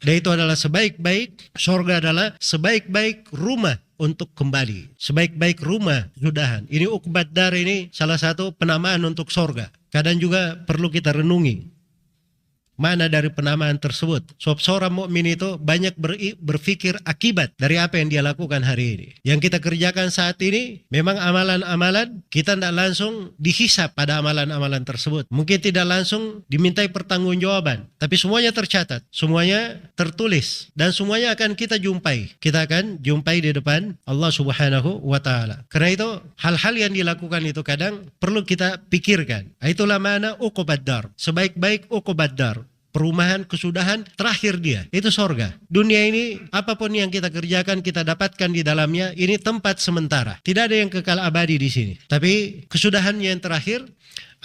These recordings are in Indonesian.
Dan itu adalah sebaik-baik, surga adalah sebaik-baik rumah untuk kembali. Sebaik-baik rumah sudahan. Ini uqbad dar, ini salah satu penamaan untuk surga. Kadang juga perlu kita renungi mana dari penamaan tersebut. Sebab seorang mukmin itu banyak berpikir akibat dari apa yang dia lakukan hari ini. Yang kita kerjakan saat ini memang amalan-amalan, kita tidak langsung dihisap pada amalan-amalan tersebut. Mungkin tidak langsung dimintai pertanggungjawaban, tapi semuanya tercatat, semuanya tertulis, dan semuanya akan kita jumpai. Kita akan jumpai di depan Allah Subhanahu wa Ta'ala. Karena itu hal-hal yang dilakukan itu kadang perlu kita pikirkan. Itulah mana uqbad dar. Sebaik-baik uqbad dar, perumahan kesudahan terakhir dia, itu sorga. Dunia ini apapun yang kita kerjakan, kita dapatkan di dalamnya, ini tempat sementara. Tidak ada yang kekal abadi di sini. Tapi kesudahannya yang terakhir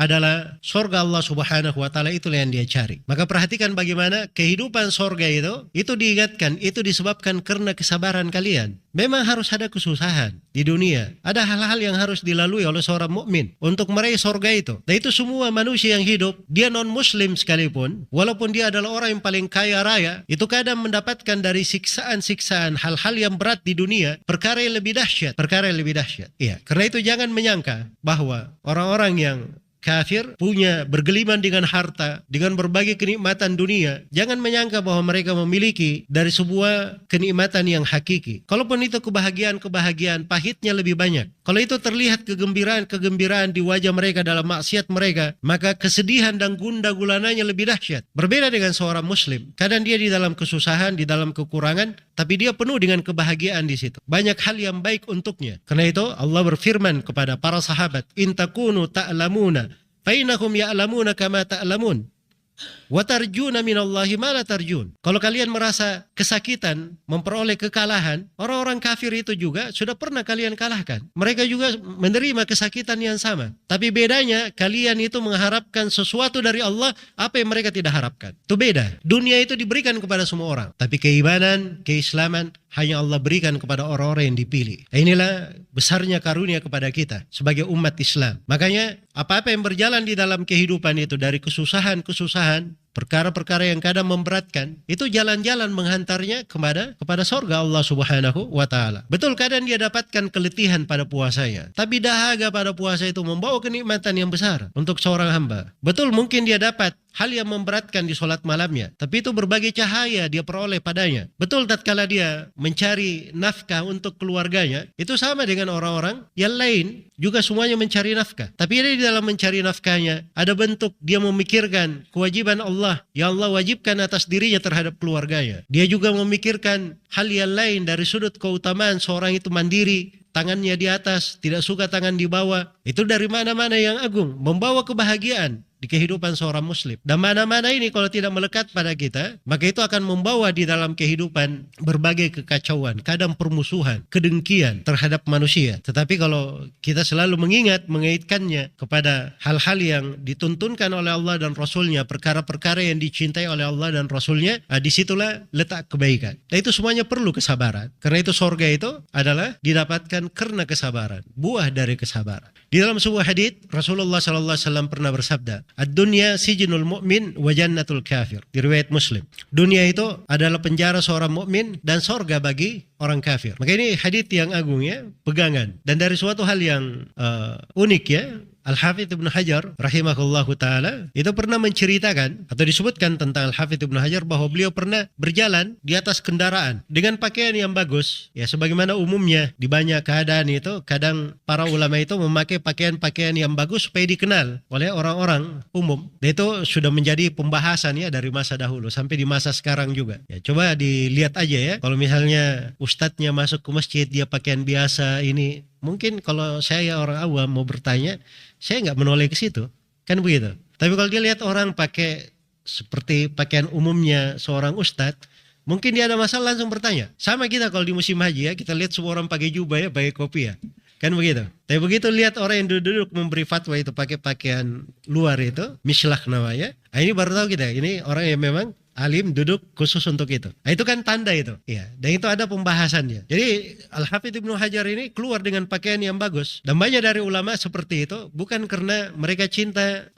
adalah sorga Allah Subhanahu wa Ta'ala, itulah yang dia cari. Maka perhatikan bagaimana kehidupan sorga itu diingatkan, itu disebabkan karena kesabaran kalian. Memang harus ada kesusahan di dunia. Ada hal-hal yang harus dilalui oleh seorang mukmin untuk meraih sorga itu. Dan itu semua manusia yang hidup, dia non-muslim sekalipun, walaupun dia adalah orang yang paling kaya raya, itu kadang mendapatkan dari siksaan-siksaan, hal-hal yang berat di dunia, perkara yang lebih dahsyat. Iya, karena itu jangan menyangka bahwa orang-orang yang kafir punya bergeliman dengan harta, dengan berbagai kenikmatan dunia. Jangan menyangka bahwa mereka memiliki dari sebuah kenikmatan yang hakiki. Kalaupun itu kebahagiaan, pahitnya lebih banyak. Kalau itu terlihat kegembiraan di wajah mereka dalam maksiat mereka, maka kesedihan dan gundah gulananya lebih dahsyat. Berbeda dengan seorang muslim. Kadang dia di dalam kesusahan, di dalam kekurangan, tapi dia penuh dengan kebahagiaan di situ. Banyak hal yang baik untuknya. Karena itu Allah berfirman kepada para sahabat, "In takunu ta'lamuna fainahum ya'lamuna kama ta'lamun wa tarjuna minallahi ma la tarjun." Kalau kalian merasa kesakitan, memperoleh kekalahan, orang-orang kafir itu juga sudah pernah kalian kalahkan. Mereka juga menerima kesakitan yang sama. Tapi bedanya, kalian itu mengharapkan sesuatu dari Allah, apa yang mereka tidak harapkan. Itu beda. Dunia itu diberikan kepada semua orang. Tapi keimanan, keislaman, hanya Allah berikan kepada orang-orang yang dipilih. Inilah besarnya karunia kepada kita sebagai umat Islam. Makanya apa-apa yang berjalan di dalam kehidupan itu, dari kesusahan, perkara-perkara yang kadang memberatkan, itu jalan-jalan menghantarnya kepada surga Allah Subhanahu wa Ta'ala. Betul kadang dia dapatkan keletihan pada puasanya, tapi dahaga pada puasa itu membawa kenikmatan yang besar untuk seorang hamba. Betul mungkin dia dapat hal yang memberatkan di solat malamnya, tapi itu berbagai cahaya dia peroleh padanya. Betul tatkala dia mencari nafkah untuk keluarganya, itu sama dengan orang-orang yang lain juga semuanya mencari nafkah. Tapi dia di dalam mencari nafkahnya ada bentuk dia memikirkan kewajiban Allah yang Allah wajibkan atas dirinya terhadap keluarganya. Dia juga memikirkan hal yang lain dari sudut keutamaan seorang itu mandiri, tangannya di atas, tidak suka tangan di bawah. Itu dari mana-mana yang agung, membawa kebahagiaan di kehidupan seorang muslim. Dan mana-mana ini kalau tidak melekat pada kita, maka itu akan membawa di dalam kehidupan berbagai kekacauan, kadang permusuhan, kedengkian terhadap manusia. Tetapi kalau kita selalu mengaitkannya kepada hal-hal yang dituntunkan oleh Allah dan Rasulnya, perkara-perkara yang dicintai oleh Allah dan Rasulnya, disitulah letak kebaikan. Dan itu semuanya perlu kesabaran. Karena itu surga itu adalah didapatkan karena kesabaran, buah dari kesabaran. Di dalam sebuah hadits Rasulullah SAW pernah bersabda, "Ad-dunya sijnul mu'min wa jannatul kafir." Di riwayat Muslim. Dunia itu adalah penjara seorang mukmin dan surga bagi orang kafir. Maka ini hadits yang agung ya, pegangan. Dan dari suatu hal yang unik ya, Al-Hafidz Ibnu Hajar rahimahullahu ta'ala itu pernah menceritakan atau disebutkan tentang Al-Hafidz Ibnu Hajar bahwa beliau pernah berjalan di atas kendaraan dengan pakaian yang bagus. Ya, sebagaimana umumnya di banyak keadaan itu, kadang para ulama itu memakai pakaian-pakaian yang bagus supaya dikenal oleh orang-orang umum. Dan itu sudah menjadi pembahasan ya dari masa dahulu sampai di masa sekarang juga. Ya, coba dilihat aja ya, kalau misalnya ustadznya masuk ke masjid dia pakaian biasa ini, mungkin kalau saya orang awam mau bertanya, saya nggak menoleh ke situ, kan begitu. Tapi kalau dia lihat orang pakai seperti pakaian umumnya seorang ustadz, mungkin dia ada masalah langsung bertanya. Sama kita kalau di musim haji ya, kita lihat semua orang pakai jubah ya, pakai kopi ya, kan begitu. Tapi begitu lihat orang yang duduk memberi fatwa itu pakai pakaian luar itu, mislah namanya, ini baru tahu kita, ini orang yang memang alim duduk khusus untuk itu. Nah, itu kan tanda itu. Ya, dan itu ada pembahasannya. Jadi Al-Hafidz Ibnu Hajar ini keluar dengan pakaian yang bagus. Dan banyak dari ulama seperti itu bukan karena mereka cinta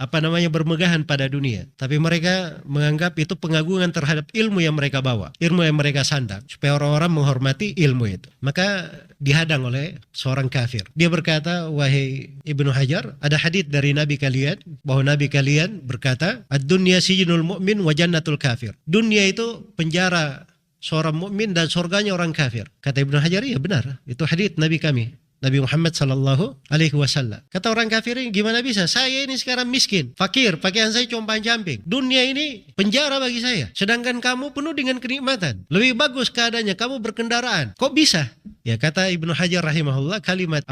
bermegahan pada dunia, tapi mereka menganggap itu pengagungan terhadap ilmu yang mereka bawa, ilmu yang mereka sandang, supaya orang-orang menghormati ilmu itu. Maka dihadang oleh seorang kafir. Dia berkata, wahai Ibnu Hajar, ada hadits dari Nabi kalian bahwa Nabi kalian berkata, ad-dunya sijnul mu'min wa jannatul kafir. Dunia itu penjara seorang mukmin dan surganya orang kafir. Kata Ibnu Hajar, iya benar, itu hadits Nabi kami, Nabi Muhammad sallallahu alaihi wasallam. Kata orang kafir ini, gimana bisa? Saya ini sekarang miskin, fakir, pakaian saya compang-camping. Dunia ini penjara bagi saya. Sedangkan kamu penuh dengan kenikmatan. Lebih bagus keadaannya, kamu berkendaraan. Kok bisa? Ya, kata Ibnu Hajar rahimahullah, kalimat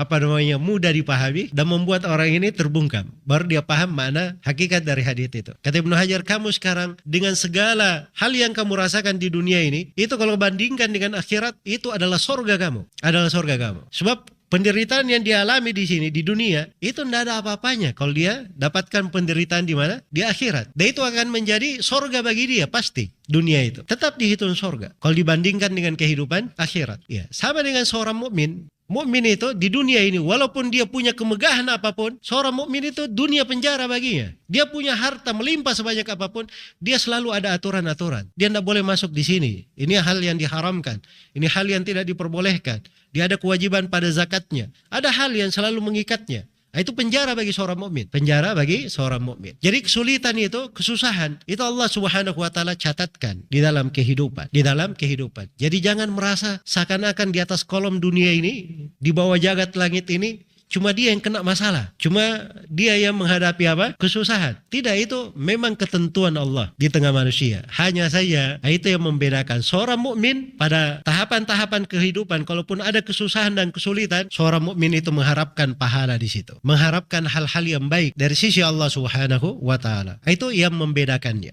mudah dipahami dan membuat orang ini terbungkam. Baru dia paham makna hakikat dari hadits itu. Kata Ibnu Hajar, kamu sekarang dengan segala hal yang kamu rasakan di dunia ini, itu kalau bandingkan dengan akhirat, itu adalah surga kamu. Adalah surga kamu. Sebab penderitaan yang dia alami di sini di dunia itu tidak ada apa-apanya kalau dia dapatkan penderitaan di mana? Di akhirat. Dan itu akan menjadi sorga bagi dia pasti. Dunia itu tetap dihitung sorga kalau dibandingkan dengan kehidupan akhirat. Ya, sama dengan seorang mukmin. Mukmin itu di dunia ini walaupun dia punya kemegahan apapun, seorang mukmin itu dunia penjara baginya. Dia punya harta melimpah sebanyak apapun, dia selalu ada aturan-aturan. Dia tidak boleh masuk di sini. Ini hal yang diharamkan. Ini hal yang tidak diperbolehkan. Dia ada kewajiban pada zakatnya. Ada hal yang selalu mengikatnya. Itu penjara bagi seorang mukmin. Penjara bagi seorang mukmin. Jadi kesulitan itu, kesusahan, itu Allah Subhanahu wa taala catatkan di dalam kehidupan, di dalam kehidupan. Jadi jangan merasa seakan-akan di atas kolom dunia ini, di bawah jagat langit ini cuma dia yang kena masalah, cuma dia yang menghadapi kesusahan. Tidak, itu memang ketentuan Allah di tengah manusia. Hanya saja itu yang membedakan seorang mukmin pada tahapan-tahapan kehidupan. Kalaupun ada kesusahan dan kesulitan, seorang mukmin itu mengharapkan pahala di situ, mengharapkan hal-hal yang baik dari sisi Allah Subhanahu wa taala. Itu yang membedakannya.